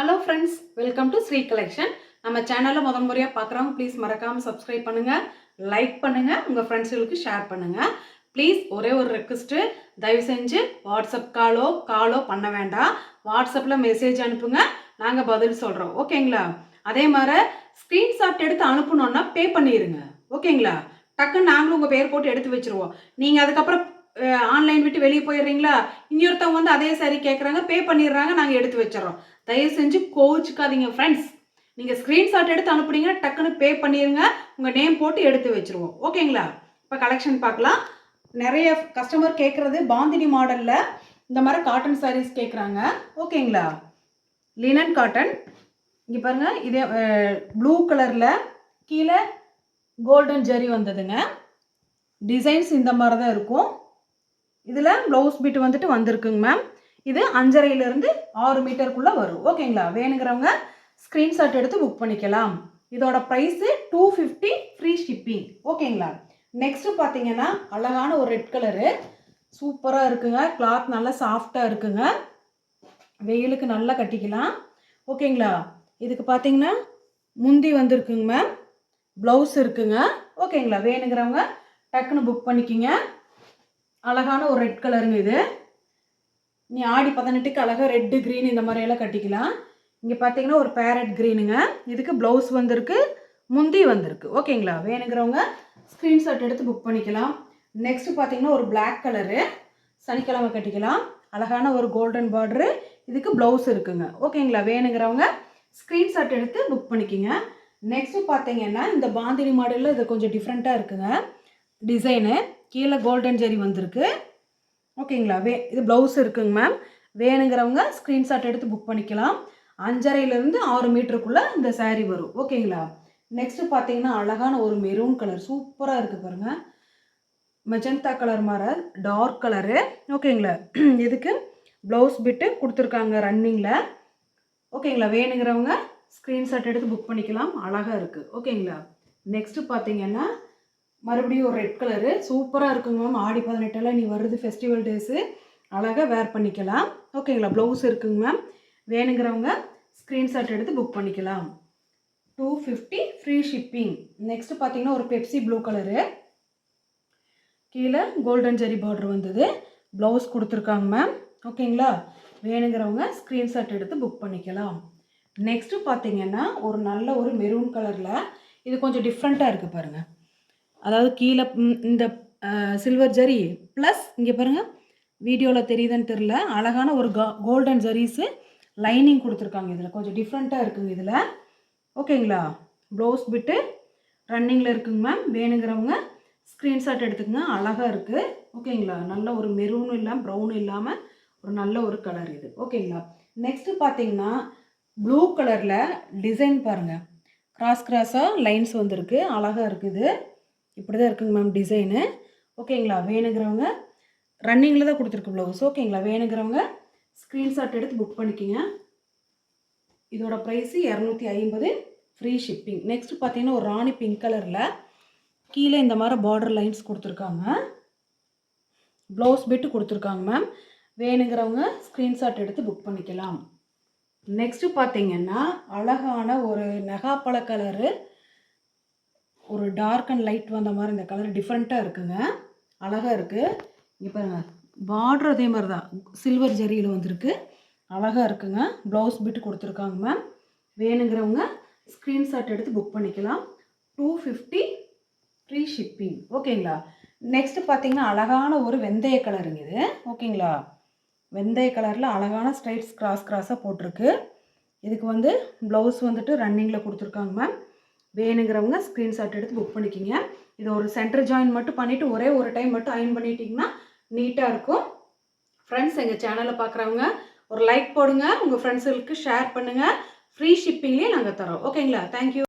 Hello friends, welcome to Sri collection. நம்ம சேனலில் முதல் முறையாக பார்க்குறவங்க ப்ளீஸ் மறக்காமல் சப்ஸ்கிரைப் பண்ணுங்கள், லைக் பண்ணுங்கள், உங்கள் ஃப்ரெண்ட்ஸுகளுக்கு ஷேர் பண்ணுங்கள். ப்ளீஸ் ஒரே ஒரு ரெக்வஸ்ட்டு, தயவு செஞ்சு வாட்ஸ்அப் காலோ பண்ண வேண்டாம். வாட்ஸ்அப்பில் மெசேஜ் அனுப்புங்க, நாங்கள் பதில் சொல்கிறோம். ஓகேங்களா? அதே மாதிரி ஸ்க்ரீன்ஷாட் எடுத்து அனுப்பணுன்னா பே பண்ணிடுங்க. ஓகேங்களா? டக்குன்னு நாங்களும் உங்கள் பேர் போட்டு எடுத்து வச்சுருவோம். நீங்கள் அதுக்கப்புறம் ஆன்லைன் விட்டு வெளியே போயிடுறீங்களா, இன்னொருத்தவங்க வந்து அதே சாரி கேட்குறாங்க, பே பண்ணிடுறாங்க, நாங்கள் எடுத்து வச்சிடறோம். தயவு செஞ்சு கோவிச்சுக்காதீங்க ஃப்ரெண்ட்ஸ். நீங்கள் ஸ்க்ரீன்ஷாட் எடுத்து அனுப்புனீங்கன்னா டக்குன்னு பே பண்ணிடுங்க, உங்கள் நேம் போட்டு எடுத்து வச்சுருவோம். ஓகேங்களா? இப்போ கலெக்ஷன் பார்க்கலாம். நிறைய கஸ்டமர் கேட்குறது பாந்தினி மாடலில் இந்த மாதிரி காட்டன் சாரீஸ் கேட்குறாங்க. ஓகேங்களா? Linen cotton. இங்கே பாருங்கள், இதே ப்ளூ கலரில் கீழே கோல்டன் ஜரி வந்ததுங்க. டிசைன்ஸ் இந்த மாதிரி தான் இருக்கும். இதில் ப்ளவுஸ் பிட் வந்துட்டு வந்திருக்குங்க மேம். இது 5.5லேருந்து 6 மீட்டருக்குள்ளே வரும். ஓகேங்களா? வேணுங்கிறவங்க ஸ்க்ரீன்ஷாட் எடுத்து புக் பண்ணிக்கலாம். இதோட ப்ரைஸு 250 ஃப்ரீ ஷிப்பிங். ஓகேங்களா? நெக்ஸ்ட்டு பார்த்தீங்கன்னா அழகான ஒரு ரெட் கலரு சூப்பராக இருக்குங்க. கிளாத் நல்லா சாஃப்டாக இருக்குங்க, வெயிலுக்கு நல்லா கட்டிக்கலாம். ஓகேங்களா? இதுக்கு பார்த்தீங்கன்னா முந்தி வந்திருக்குங்க மேம், ப்ளவுஸ் இருக்குங்க. ஓகேங்களா? வேணுங்கிறவங்க டக்குன்னு புக் பண்ணிக்கிங்க. அழகான ஒரு ரெட் கலருங்க இது. நீ ஆடி 18க்கு அழகாக ரெட்டு க்ரீன் இந்த மாதிரியெல்லாம் கட்டிக்கலாம். இங்கே பார்த்தீங்கன்னா ஒரு பேரட் க்ரீனுங்க. இதுக்கு ப்ளவுஸ் வந்திருக்கு, முந்தி வந்திருக்கு. ஓகேங்களா? வேணுங்கிறவங்க ஸ்க்ரீன்ஷாட் எடுத்து புக் பண்ணிக்கலாம். நெக்ஸ்ட்டு பார்த்தீங்கன்னா ஒரு பிளாக் கலரு, சனிக்கிழமை கட்டிக்கலாம். அழகான ஒரு கோல்டன் பார்டரு, இதுக்கு ப்ளவுஸ் இருக்குங்க. ஓகேங்களா? வேணுங்கிறவங்க ஸ்க்ரீன்ஷாட் எடுத்து புக் பண்ணிக்கிங்க. நெக்ஸ்ட்டு பார்த்தீங்கன்னா இந்த பாந்தினி மாடலில் இது கொஞ்சம் டிஃப்ரெண்ட்டாக இருக்குங்க டிசைனு. கீழே கோல்டன் ஜெரி வந்திருக்கு. ஓகேங்களா? இது ப்ளவுஸ் இருக்குங்க மேம். வேணுங்கிறவங்க ஸ்க்ரீன்ஷாட் எடுத்து புக் பண்ணிக்கலாம். 5.5லேருந்து 6 மீட்டருக்குள்ளே இந்த சாரீ வரும். ஓகேங்களா? நெக்ஸ்ட்டு பார்த்தீங்கன்னா அழகான ஒரு மெரூன் கலர் சூப்பராக இருக்குது பாருங்கள். மெஜந்தா கலர் மாதிரி டார்க் கலரு. ஓகேங்களா? இதுக்கு ப்ளவுஸ் பிட்டு கொடுத்துருக்காங்க ரன்னிங்கில். ஓகேங்களா? வேணுங்கிறவங்க ஸ்க்ரீன்ஷாட் எடுத்து புக் பண்ணிக்கலாம். அழகாக இருக்குது. ஓகேங்களா? நெக்ஸ்ட்டு பார்த்தீங்கன்னா மறுபடியும் ஒரு ரெட் கலரு சூப்பராக இருக்குங்க மேம். ஆடி 18 நீ வருது, ஃபெஸ்டிவல் டேஸு, அழகாக வேர் பண்ணிக்கலாம். ஓகேங்களா? ப்ளவுஸ் இருக்குங்க மேம். வேணுங்கிறவங்க ஸ்க்ரீன்ஷாட் எடுத்து புக் பண்ணிக்கலாம். 250 ஃப்ரீ ஷிப்பிங். நெக்ஸ்ட்டு பார்த்தீங்கன்னா ஒரு பெப்சி ப்ளூ கலரு, கீழே கோல்டன் ஜெரி பார்டர் வந்தது, ப்ளவுஸ் கொடுத்துருக்காங்க மேம். ஓகேங்களா? வேணுங்கிறவங்க ஸ்க்ரீன்ஷாட் எடுத்து புக் பண்ணிக்கலாம். நெக்ஸ்ட்டு பார்த்தீங்கன்னா ஒரு நல்ல ஒரு மெரூன் கலரில், இது கொஞ்சம் டிஃப்ரெண்ட்டாக இருக்குது பாருங்கள். அதாவது கீழே இந்த சில்வர் ஜரி ப்ளஸ் இங்கே பாருங்கள், வீடியோவில் தெரியுதுன்னு தெரில, அழகான ஒரு கோல்டன் ஜரீஸு லைனிங் கொடுத்துருக்காங்க. இதில் கொஞ்சம் டிஃப்ரெண்ட்டாக இருக்குங்க இதில். ஓகேங்களா? ப்ளவுஸ் பிட்டு ரன்னிங்கில் இருக்குங்க மேம். வேணுங்கிறவங்க ஸ்க்ரீன்ஷாட் எடுத்துக்கங்க. அழகாக இருக்குது. ஓகேங்களா? நல்ல ஒரு மெரூனும் இல்லாமல் ப்ரௌனும் இல்லாமல் ஒரு நல்ல ஒரு கலர் இது. ஓகேங்களா? நெக்ஸ்ட்டு பார்த்தீங்கன்னா ப்ளூ கலரில் டிசைன் பாருங்கள், கிராஸாக லைன்ஸ் வந்திருக்கு, அழகாக இருக்குது. இப்படி தான் இருக்குங்க மேம் டிசைனு. ஓகேங்களா? வேணுங்கிறவங்க ரன்னிங்கில் தான் கொடுத்துருக்கு ப்ளவுஸ். ஓகேங்களா? வேணுங்கிறவங்க ஸ்க்ரீன்ஷாட் எடுத்து புக் பண்ணிக்கிங்க. இதோட ப்ரைஸு 250 ஃப்ரீ ஷிப்பிங். நெக்ஸ்ட் பார்த்தீங்கன்னா ஒரு ராணி பிங்க் கலரில் கீழே இந்த மாதிரி பார்டர் லைன்ஸ் கொடுத்துருக்காங்க, ப்ளவுஸ் பிட்டு கொடுத்துருக்காங்க மேம். வேணுங்கிறவங்க ஸ்க்ரீன்ஷாட் எடுத்து புக் பண்ணிக்கலாம். நெக்ஸ்ட்டு பார்த்தீங்கன்னா அழகான ஒரு நகாப்பழ கலரு, ஒரு டார்க் அண்ட் லைட் வந்த மாதிரி இந்த கலர் டிஃப்ரெண்ட்டாக இருக்குங்க, அழகாக இருக்குது. இங்கே பாருங்கள், பார்டர் அதே மாதிரி தான் சில்வர் ஜரியில் வந்திருக்கு, அழகாக இருக்குங்க. ப்ளவுஸ் பிட்டு கொடுத்துருக்காங்க மேம். வேணுங்கிறவங்க ஸ்க்ரீன்ஷாட் எடுத்து புக் பண்ணிக்கலாம். 250 ஃப்ரீ ஷிப்பிங். ஓகேங்களா? நெக்ஸ்ட்டு பார்த்தீங்கன்னா அழகான ஒரு வெந்தய கலருங்க இது. ஓகேங்களா? வெந்தய கலரில் அழகான ஸ்ட்ரைட்ஸ் கிராஸாக போட்டிருக்கு. இதுக்கு வந்து ப்ளவுஸ் வந்துட்டு ரன்னிங்கில் கொடுத்துருக்காங்க மேம். வேணுங்கிறவங்க ஸ்க்ரீன்ஷாட் எடுத்து புக் பண்ணிக்கிங்க. இது ஒரு சென்டர் ஜாயின் மட்டும் பண்ணிவிட்டு ஒரே ஒரு டைம் மட்டும் அயன் பண்ணிட்டீங்கன்னா நீட்டாக இருக்கும். ஃப்ரெண்ட்ஸ், எங்கள் சேனலை பார்க்குறவங்க ஒரு லைக் போடுங்க, உங்கள் ஃப்ரெண்ட்ஸுகளுக்கு ஷேர் பண்ணுங்கள். ஃப்ரீ ஷிப்பிங்லேயே நாங்கள் தரோம். ஓகேங்களா? தேங்க்யூ.